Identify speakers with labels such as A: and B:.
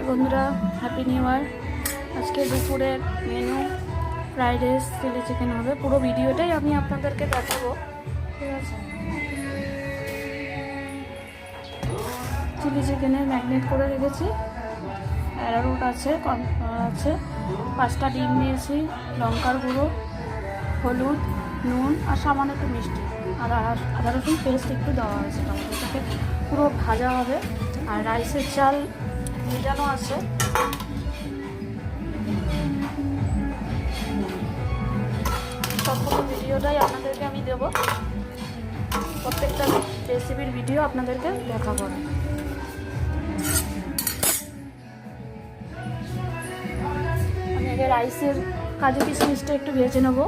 A: বন্ধুরা, happy new year. আজকে দুপুরের menu fried rice, chilli chicken হবে। পুরো ভিডিওটাই আমি আপনাদেরকে দেখাবো, ঠিক আছে। চিলি চিকেনের ম্যাগনেট করে রেখেছি, অ্যারারুট আছে, কর্নফ্লাওয়ার আছে, 5টা ডিম দিয়েছি, লঙ্কার গুঁড়ো, হলুদ, নুন আর সামান্য একটু মিষ্টি আর আদা রসুন পেস্ট একটু দেওয়া হয়েছে। টমেটোটাকে পুরো ভাজা হবে। আর রাইসের চাল ভেজানো আছে। সম্পূর্ণ ভিডিওটাই আপনাদেরকে আমি দেবো, প্রত্যেকটা রেসিপির ভিডিও আপনাদেরকে দেখাবো। আমি আগে রাইসের কাজু কিশমিশটা একটু ভেজে নেবো।